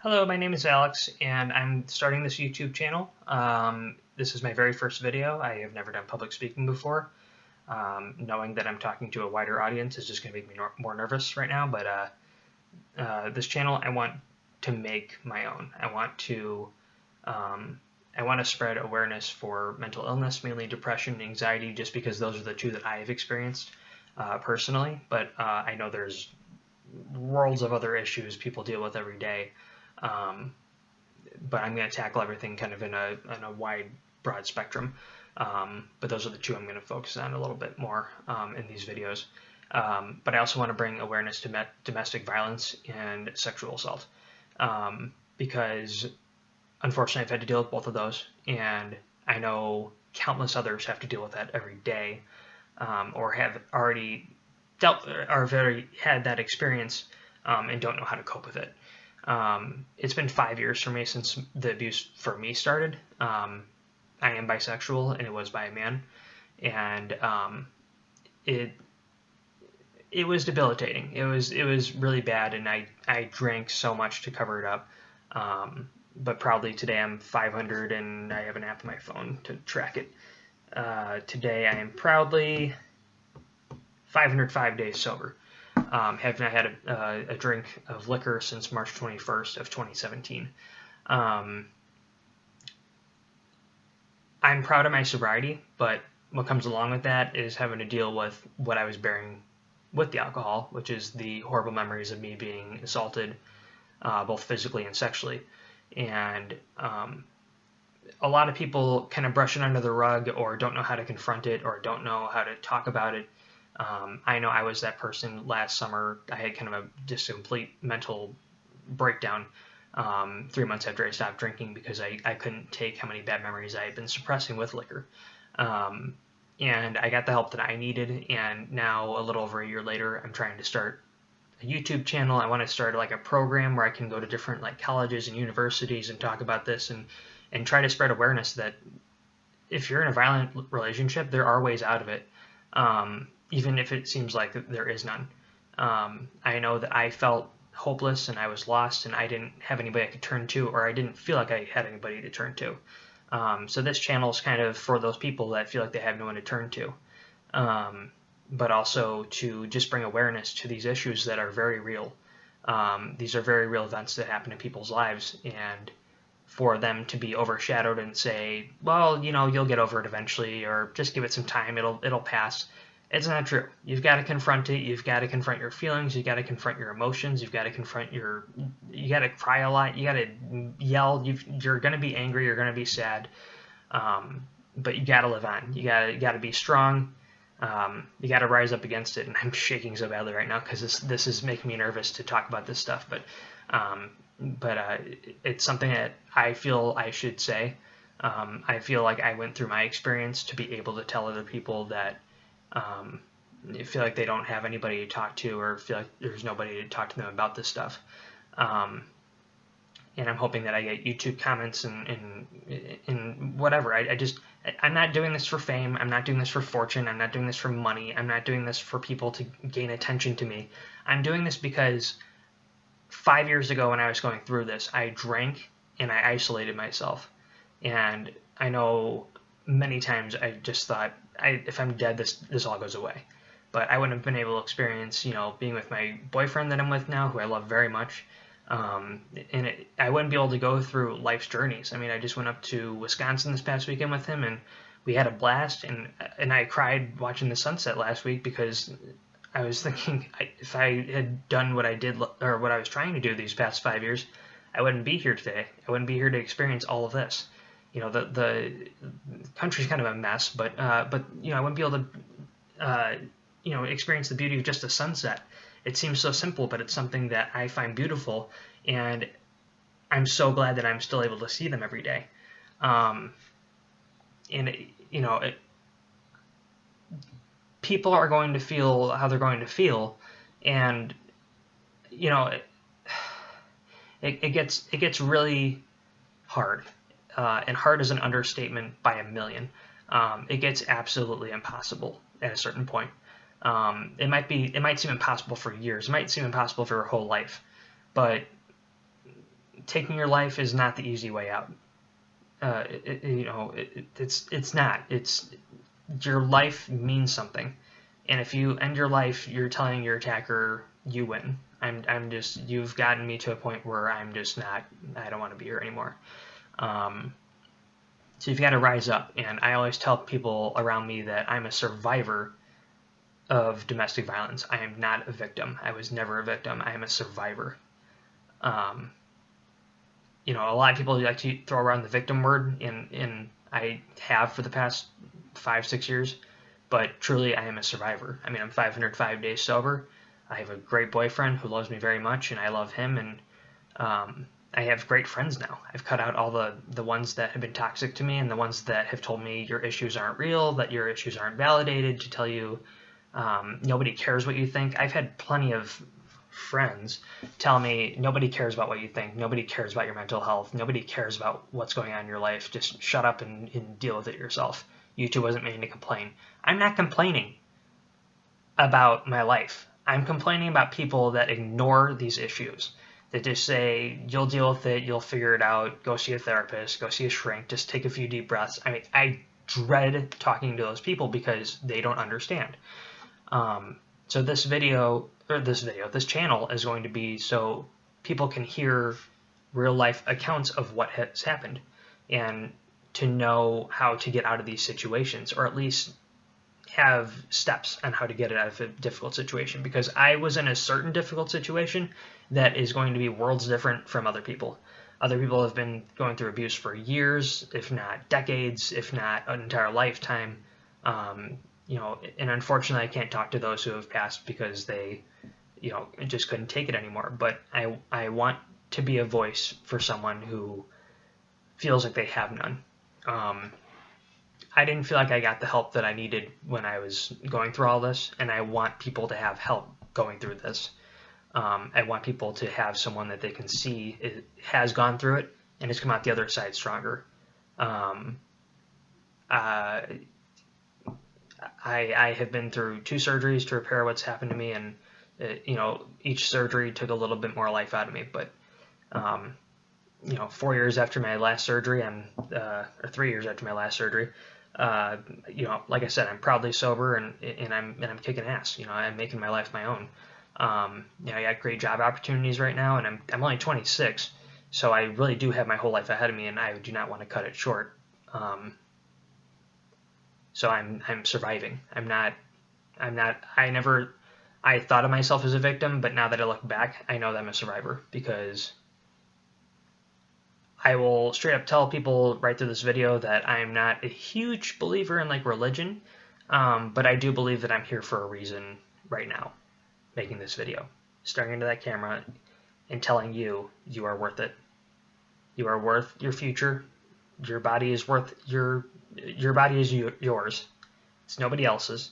Hello, my name is Alex, and I'm starting this YouTube channel. This is my very first video. I have never done public speaking before. Knowing that I'm talking to a wider audience is just going to make me more nervous right now, but this channel I want to make my own. I want to spread awareness for mental illness, mainly depression and anxiety, just because those are the two that I have experienced personally, but I know there's worlds of other issues people deal with every day. But I'm going to tackle everything kind of in a wide, broad spectrum. But those are the two I'm going to focus on a little bit more in these videos. But I also want to bring awareness to domestic violence and sexual assault, because unfortunately I've had to deal with both of those, and I know countless others have to deal with that every day, or have already had that experience and don't know how to cope with it. It's been 5 years for me since the abuse for me started. I am bisexual, and it was by a man, and it was debilitating. It was really bad, and I drank so much to cover it up. But proudly today I'm 500, and I have an app on my phone to track it. Today I am proudly 505 days sober. Have not had a drink of liquor since March 21st of 2017. I'm proud of my sobriety, but what comes along with that is having to deal with what I was bearing with the alcohol, which is the horrible memories of me being assaulted, both physically and sexually. And a lot of people kind of brush it under the rug, or don't know how to confront it, or don't know how to talk about it. I know I was that person last summer. I had kind of just a complete mental breakdown 3 months after I stopped drinking, because I couldn't take how many bad memories I had been suppressing with liquor. And I got the help that I needed, and now a little over a year later, I'm trying to start a YouTube channel. I want to start like a program where I can go to different like colleges and universities and talk about this, and try to spread awareness that if you're in a violent relationship, there are ways out of it. Even if it seems like there is none. I know that I felt hopeless, and I was lost, and I didn't have anybody I could turn to, or I didn't feel like I had anybody to turn to. So this channel is kind of for those people that feel like they have no one to turn to, but also to just bring awareness to these issues that are very real. These are very real events that happen in people's lives, and for them to be overshadowed and say, well, you'll get over it eventually, or just give it some time, it'll pass. It's not true. You've got to confront it. You've got to confront your feelings. You've got to confront your emotions. You've got to confront you got to cry a lot. You got to yell. You're going to be angry. You're going to be sad. But you got to live on. You got to be strong. You got to rise up against it. And I'm shaking so badly right now because this is making me nervous to talk about this stuff. But it's something that I feel I should say. I feel like I went through my experience to be able to tell other people that feel like they don't have anybody to talk to, or feel like there's nobody to talk to them about this stuff. And I'm hoping that I get YouTube comments and whatever. I'm not doing this for fame. I'm not doing this for fortune. I'm not doing this for money. I'm not doing this for people to gain attention to me. I'm doing this because 5 years ago, when I was going through this, I drank and I isolated myself. And I know many times I just thought, if I'm dead, this all goes away. But I wouldn't have been able to experience, being with my boyfriend that I'm with now, who I love very much. I wouldn't be able to go through life's journeys. I mean, I just went up to Wisconsin this past weekend with him, and we had a blast. And I cried watching the sunset last week, because I was thinking, if I had done what I did, or what I was trying to do these past 5 years, I wouldn't be here today. I wouldn't be here to experience all of this. The country's kind of a mess, but I wouldn't be able to, experience the beauty of just a sunset. It seems so simple, but it's something that I find beautiful, and I'm so glad that I'm still able to see them every day. People are going to feel how they're going to feel, and it gets really hard. And hard is an understatement by a million. It gets absolutely impossible at a certain point. It might seem impossible for years. It might seem impossible for your whole life. But taking your life is not the easy way out. It's not. Your life means something, and if you end your life, you're telling your attacker you win. You've gotten me to a point where I'm just not. I don't want to be here anymore. So you've got to rise up, and I always tell people around me that I'm a survivor of domestic violence. I am not a victim. I was never a victim. I am a survivor. A lot of people like to throw around the victim word, and I have for the past 5-6 years, but truly I am a survivor. I mean, I'm 505 days sober. I have a great boyfriend who loves me very much, and I love him, and I have great friends now. I've cut out all the ones that have been toxic to me, and the ones that have told me your issues aren't real, that your issues aren't validated, to tell you nobody cares what you think. I've had plenty of friends tell me nobody cares about what you think, nobody cares about your mental health, nobody cares about what's going on in your life, just shut up and deal with it yourself. You two wasn't made to complain. I'm not complaining about my life. I'm complaining about people that ignore these issues, that just say, you'll deal with it, you'll figure it out, go see a therapist, go see a shrink, just take a few deep breaths. I mean, I dread talking to those people because they don't understand. So this channel is going to be so people can hear real life accounts of what has happened and to know how to get out of these situations, or at least have steps on how to get out of a difficult situation, because I was in a certain difficult situation that is going to be worlds different from other people. Other people have been going through abuse for years, if not decades, if not an entire lifetime. And unfortunately I can't talk to those who have passed because they, just couldn't take it anymore. But I want to be a voice for someone who feels like they have none. I didn't feel like I got the help that I needed when I was going through all this, and I want people to have help going through this. I want people to have someone that they can see has gone through it and has come out the other side stronger. I have been through 2 surgeries to repair what's happened to me, and each surgery took a little bit more life out of me. But 4 years after my last surgery, or 3 years after my last surgery, like I said, I'm proudly sober, and I'm kicking ass. I'm making my life my own. I got great job opportunities right now, and I'm only 26, so I really do have my whole life ahead of me, and I do not want to cut it short. So I'm surviving. I thought of myself as a victim, but now that I look back, I know that I'm a survivor, because I will straight up tell people right through this video that I'm not a huge believer in religion, but I do believe that I'm here for a reason right now, making this video, staring into that camera and telling you are worth it. You are worth your future. Your body is worth your body is yours. It's nobody else's.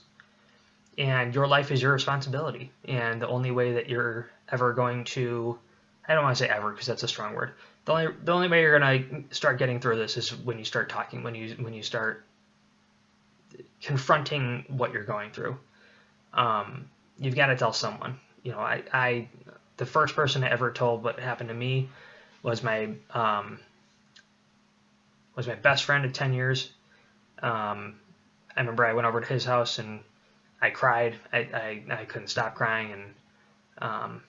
And your life is your responsibility. And the only way that you're ever going to, I don't want to say ever because that's a strong word. The only way you're going to start getting through this is when you start talking, when you start confronting what you're going through. You've got to tell someone. The first person I ever told what happened to me was my best friend of 10 years. I remember I went over to his house and I cried. I couldn't stop crying, and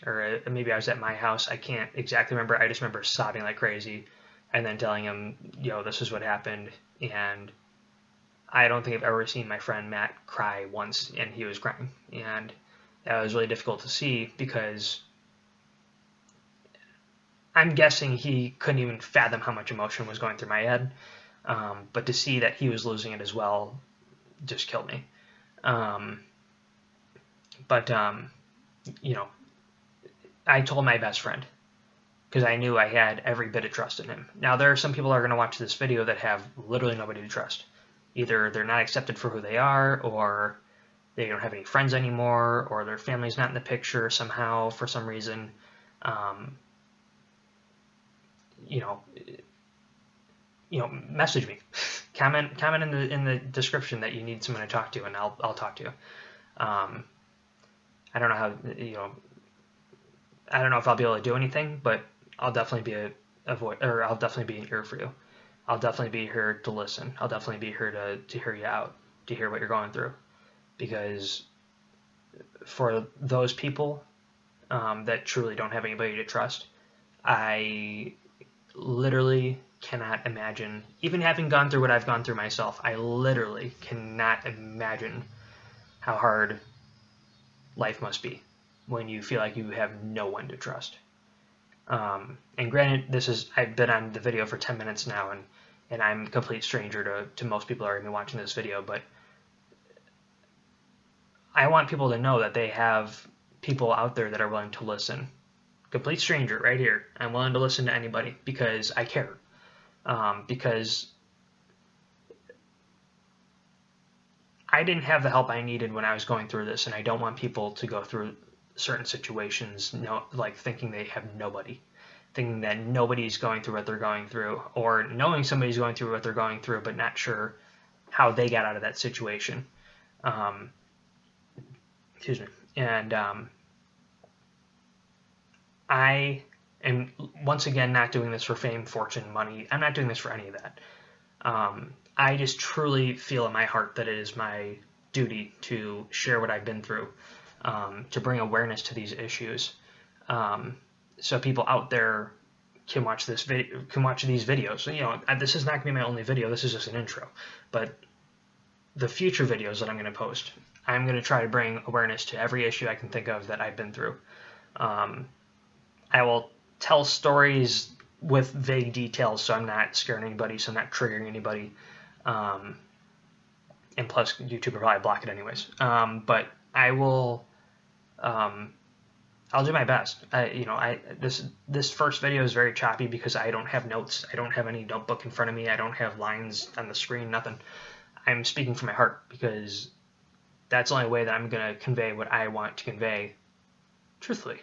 or maybe I was at my house. I can't exactly remember. I just remember sobbing like crazy and then telling him, this is what happened. And I don't think I've ever seen my friend Matt cry once, and he was crying. And that was really difficult to see, because I'm guessing he couldn't even fathom how much emotion was going through my head. But to see that he was losing it as well just killed me. I told my best friend because I knew I had every bit of trust in him. Now, there are some people that are going to watch this video that have literally nobody to trust. Either they're not accepted for who they are, or they don't have any friends anymore, or their family's not in the picture somehow for some reason. Message me, comment in the description that you need someone to talk to, and I'll talk to you. I don't know how, I don't know if I'll be able to do anything, but I'll definitely be I'll definitely be an ear for you. I'll definitely be here to listen. I'll definitely be here to hear you out, to hear what you're going through. Because for those people that truly don't have anybody to trust, I literally cannot imagine, even having gone through what I've gone through myself, I literally cannot imagine how hard life must be when you feel like you have no one to trust. And granted, I've been on the video for 10 minutes now, and I'm a complete stranger to most people that are going to be watching this video, but I want people to know that they have people out there that are willing to listen. Complete stranger right here. I'm willing to listen to anybody because I care. Because I didn't have the help I needed when I was going through this, and I don't want people to go through certain situations, like thinking they have nobody, thinking that nobody's going through what they're going through, or knowing somebody's going through what they're going through, but not sure how they got out of that situation. Excuse me. And I am, once again, not doing this for fame, fortune, money. I'm not doing this for any of that. I just truly feel in my heart that it is my duty to share what I've been through, to bring awareness to these issues, so people out there can watch these videos. So, this is not going to be my only video. This is just an intro. But the future videos that I'm going to post, I'm going to try to bring awareness to every issue I can think of that I've been through. I will tell stories with vague details, so I'm not scaring anybody, so I'm not triggering anybody. And plus, YouTube will probably block it anyways. But I will, I'll do my best. This first video is very choppy because I don't have notes. I don't have any notebook in front of me. I don't have lines on the screen, nothing. I'm speaking from my heart because that's the only way that I'm going to convey what I want to convey truthfully.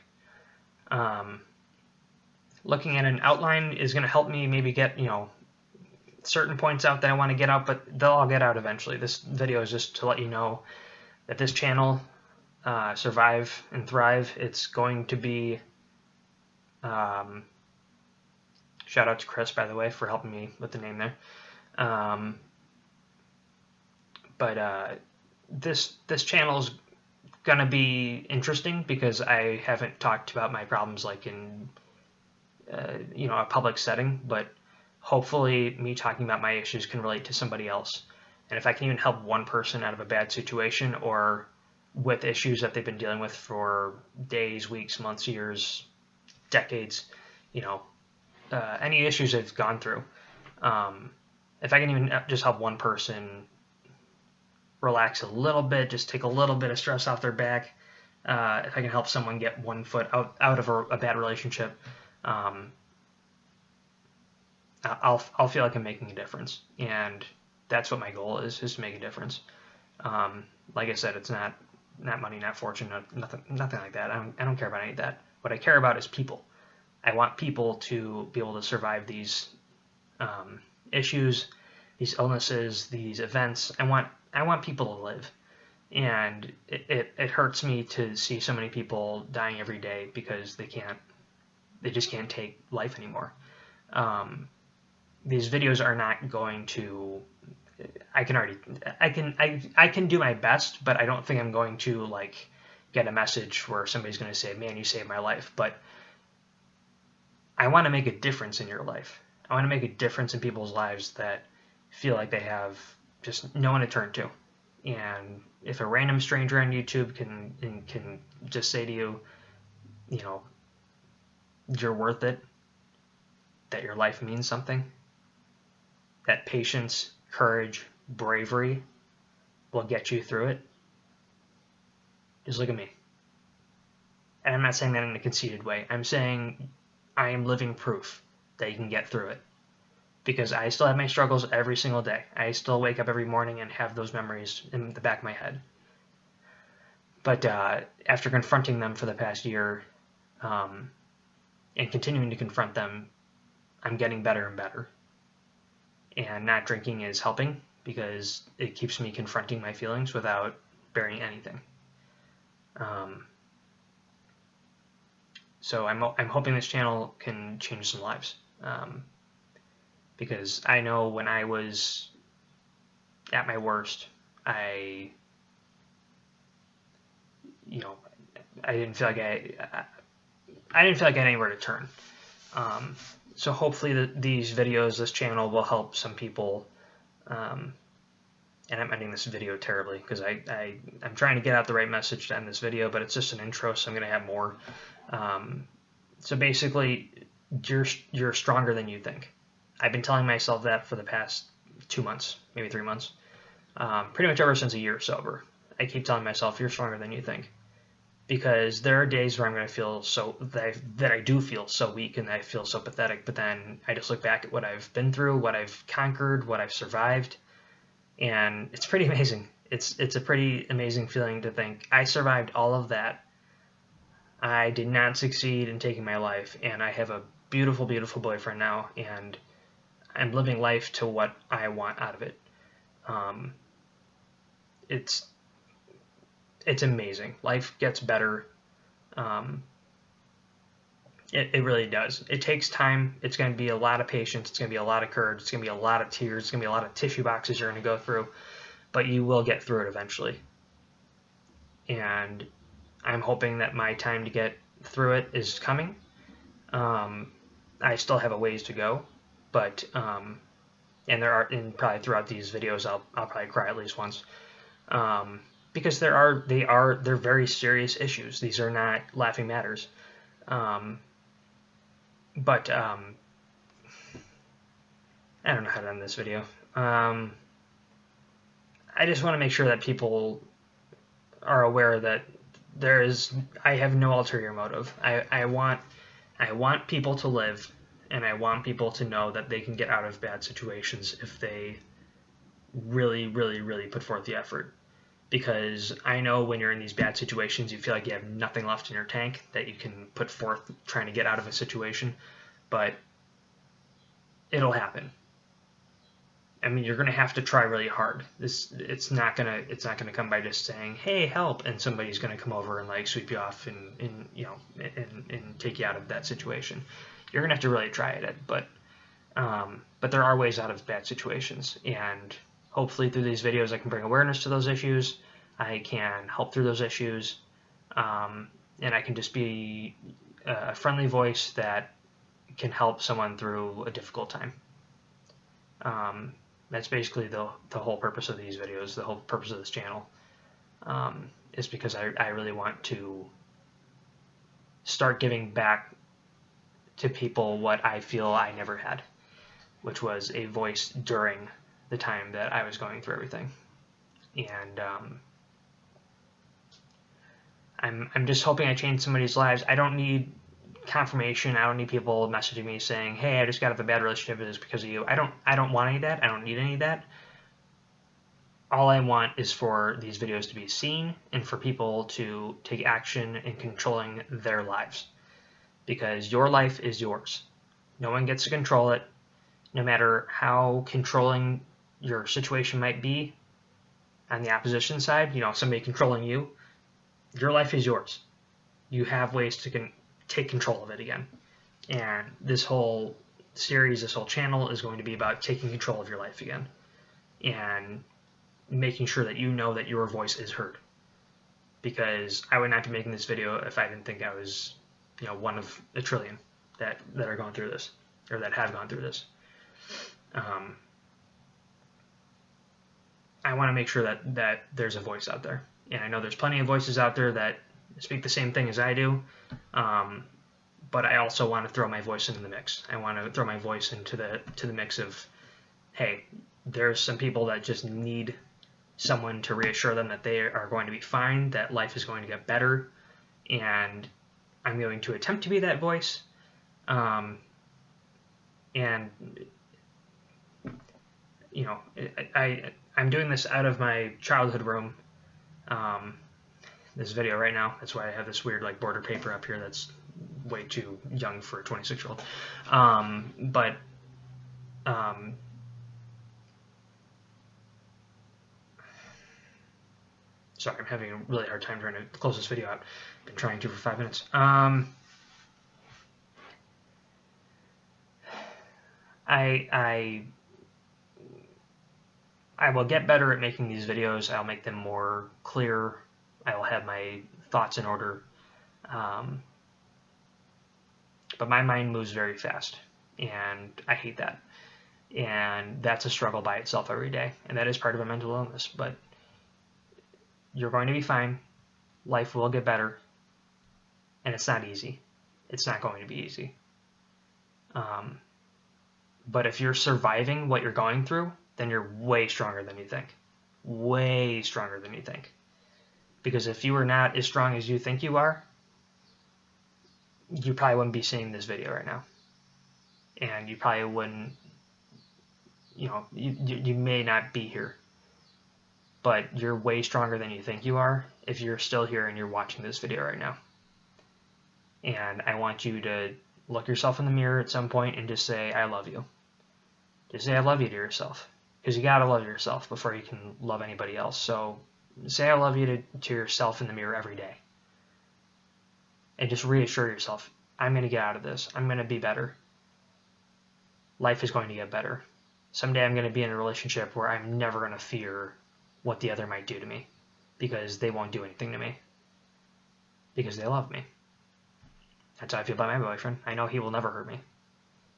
Looking at an outline is going to help me maybe get, certain points out that I want to get out, but they'll all get out eventually. This video is just to let you know that this channel, Survive and Thrive, it's going to be, shout out to Chris, by the way, for helping me with the name there. But this channel is going to be interesting because I haven't talked about my problems like in a public setting, but hopefully me talking about my issues can relate to somebody else. And if I can even help one person out of a bad situation or with issues that they've been dealing with for days, weeks, months, years, decades, any issues they've gone through, if I can even just help one person relax a little bit, just take a little bit of stress off their back, if I can help someone get one foot out of a bad relationship, I'll feel like I'm making a difference, and that's what my goal is to make a difference. Like I said, it's not money, not fortune, nothing like that. I don't care about any of that. What I care about is people. I want people to be able to survive these issues, these illnesses, these events. I want people to live, and it hurts me to see so many people dying every day because they just can't take life anymore. These videos are not going to, I can do my best, but I don't think I'm going to get a message where somebody's going to say, man, you saved my life. But I want to make a difference in your life. I want to make a difference in people's lives that feel like they have just no one to turn to. And if a random stranger on YouTube can just say to you, you're worth it, that your life means something, that patience, courage, bravery will get you through it, just look at me. And I'm not saying that in a conceited way. I'm saying I am living proof that you can get through it. Because I still have my struggles every single day. I still wake up every morning and have those memories in the back of my head. But after confronting them for the past year, and continuing to confront them, I'm getting better and better. And not drinking is helping because it keeps me confronting my feelings without burying anything. So I'm hoping this channel can change some lives, because I know when I was at my worst, I didn't feel like I didn't feel like I had anywhere to turn. So hopefully these videos, this channel, will help some people. And I'm ending this video terribly because I'm trying to get out the right message to end this video, but it's just an intro, so I'm going to have more. So basically, you're stronger than you think. I've been telling myself that for the past 2 months, maybe 3 months, pretty much ever since a year sober. I keep telling myself, you're stronger than you think. Because there are days where I'm going to feel that I do feel so weak and that I feel so pathetic, but then I just look back at what I've been through, what I've conquered, what I've survived, and it's pretty amazing. It's a pretty amazing feeling to think I survived all of that. I did not succeed in taking my life, and I have a beautiful, beautiful boyfriend now, and I'm living life to what I want out of it. It's amazing. Life gets better. It really does. It takes time. It's going to be a lot of patience. It's going to be a lot of courage. It's going to be a lot of tears. It's going to be a lot of tissue boxes you're going to go through, but you will get through it eventually. And I'm hoping that my time to get through it is coming. I still have a ways to go, but and probably throughout these videos I'll probably cry at least once. Because they're very serious issues. These are not laughing matters. But I don't know how to end this video. I just want to make sure that people are aware that I have no ulterior motive. I want people to live, and I want people to know that they can get out of bad situations if they really, really, really put forth the effort. Because I know when you're in these bad situations, you feel like you have nothing left in your tank that you can put forth trying to get out of a situation, but it'll happen. I mean, you're going to have to try really hard. It's not gonna come by just saying, "Hey, help," and somebody's going to come over and like sweep you off and take you out of that situation. You're going to have to really try at it, but there are ways out of bad situations, and hopefully through these videos I can bring awareness to those issues, I can help through those issues, and I can just be a friendly voice that can help someone through a difficult time. That's basically the whole purpose of these videos, the whole purpose of this channel, is because I really want to start giving back to people what I feel I never had, which was a voice during the time that I was going through everything. And I'm just hoping I change somebody's lives. I don't need confirmation. I don't need people messaging me saying, "Hey, I just got out of a bad relationship. It's because of you." I don't want any of that. I don't need any of that. All I want is for these videos to be seen and for people to take action in controlling their lives. Because your life is yours. No one gets to control it. No matter how controlling your situation might be on the opposition side, somebody controlling you, your life is yours. You have ways to take control of it again. And this whole series, this whole channel is going to be about taking control of your life again and making sure that you know that your voice is heard. Because I would not be making this video if I didn't think I was, one of a trillion that are going through this, or that have gone through this. I want to make sure that there's a voice out there. And I know there's plenty of voices out there that speak the same thing as I do, but I also want to throw my voice into the mix. I want to throw my voice into the mix of, hey, there's some people that just need someone to reassure them that they are going to be fine, that life is going to get better, and I'm going to attempt to be that voice. And I'm doing this out of my childhood room. This video right now. That's why I have this weird border paper up here that's way too young for a 26-year-old. Sorry, I'm having a really hard time trying to close this video out. I've been trying to for 5 minutes. I will get better at making these videos. I'll make them more clear. I will have my thoughts in order. But my mind moves very fast, and I hate that. And that's a struggle by itself every day, and that is part of a mental illness. But you're going to be fine. Life will get better, and it's not easy. It's not going to be easy. But if you're surviving what you're going through, then you're way stronger than you think. Way stronger than you think. Because if you were not as strong as you think you are, you probably wouldn't be seeing this video right now. And you probably wouldn't, you may not be here. But you're way stronger than you think you are if you're still here and you're watching this video right now. And I want you to look yourself in the mirror at some point and just say, I love you. Just say I love you to yourself. Because you gotta love yourself before you can love anybody else. So say I love you to yourself in the mirror every day. And just reassure yourself, I'm going to get out of this. I'm going to be better. Life is going to get better. Someday I'm going to be in a relationship where I'm never going to fear what the other might do to me. Because they won't do anything to me. Because they love me. That's how I feel about my boyfriend. I know he will never hurt me.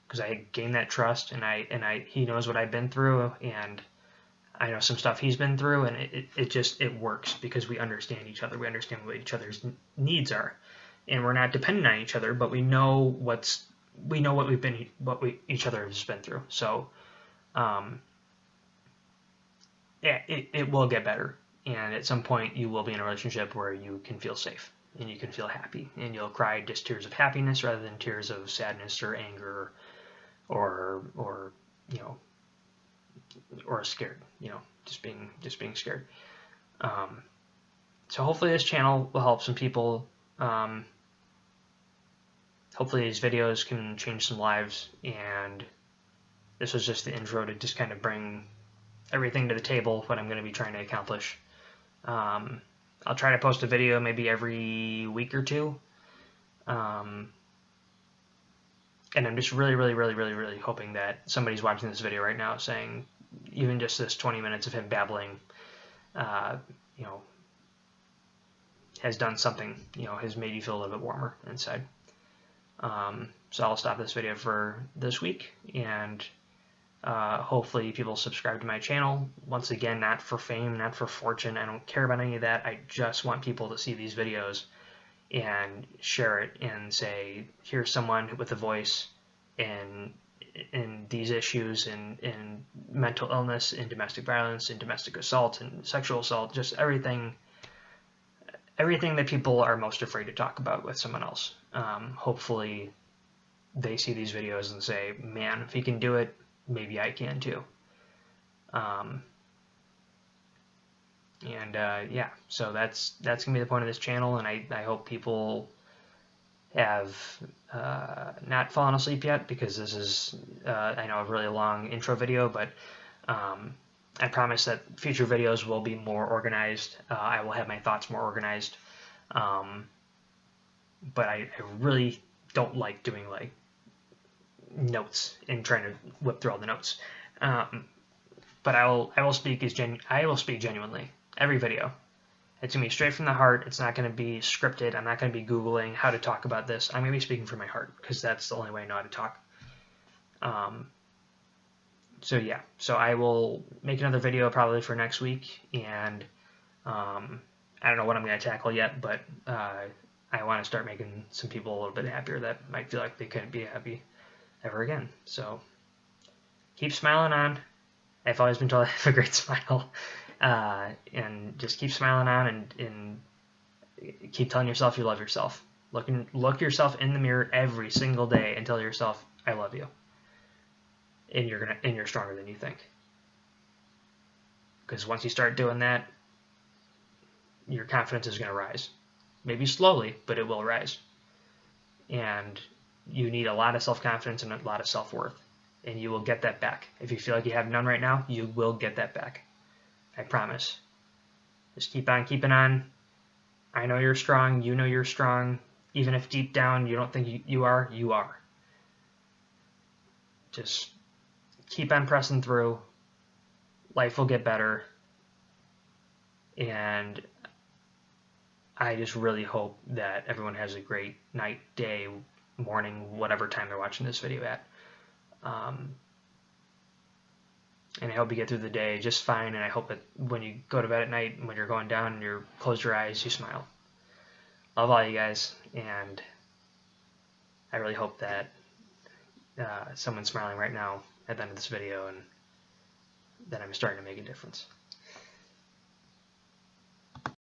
Because I gained that trust, and he knows what I've been through, and I know some stuff he's been through, and it works because we understand each other. We understand what each other's needs are, and we're not dependent on each other, but we know what each other has been through. So, yeah, it will get better, and at some point you will be in a relationship where you can feel safe and you can feel happy, and you'll cry just tears of happiness rather than tears of sadness or anger, or scared, just being scared. So hopefully this channel will help some people. Hopefully these videos can change some lives, and this was just the intro to just kind of bring everything to the table, what I'm going to be trying to accomplish. I'll try to post a video maybe every week or two. And I'm just really hoping that somebody's watching this video right now saying, even just this 20 minutes of him babbling, has done something, has made you feel a little bit warmer inside. So I'll stop this video for this week, and hopefully people subscribe to my channel. Once again, not for fame, not for fortune. I don't care about any of that. I just want people to see these videos and share it and say, here's someone with a voice in these issues, in mental illness, in domestic violence, in domestic assault, and sexual assault, just everything that people are most afraid to talk about with someone else. Hopefully they see these videos and say, man, if he can do it, maybe I can too. Yeah, so that's gonna be the point of this channel, and I hope people have not fallen asleep yet, because this is I know a really long intro video, but I promise that future videos will be more organized. I will have my thoughts more organized, but I really don't like doing like notes and trying to whip through all the notes. But I will speak genuinely every video. It's gonna be straight from the heart. It's not gonna be scripted. I'm not gonna be Googling how to talk about this. I'm gonna be speaking from my heart, because that's the only way I know how to talk. So yeah, so I will make another video probably for next week, and I don't know what I'm gonna tackle yet, but I want to start making some people a little bit happier that might feel like they couldn't be happy ever again. So keep smiling on. I've always been told I have a great smile. And just keep smiling on, and keep telling yourself you love yourself. Look yourself in the mirror every single day and tell yourself, I love you. And you're stronger than you think. Because once you start doing that, your confidence is going to rise. Maybe slowly, but it will rise. And you need a lot of self-confidence and a lot of self-worth. And you will get that back. If you feel like you have none right now, you will get that back. I promise. Just keep on keeping on. I know you're strong. You know you're strong. Even if deep down you don't think you are, you are. Just keep on pressing through. Life will get better. And I just really hope that everyone has a great night, day, morning, whatever time they're watching this video at. And I hope you get through the day just fine, and I hope that when you go to bed at night, when you're going down and you close your eyes, you smile. Love all you guys, and I really hope that someone's smiling right now at the end of this video, and that I'm starting to make a difference.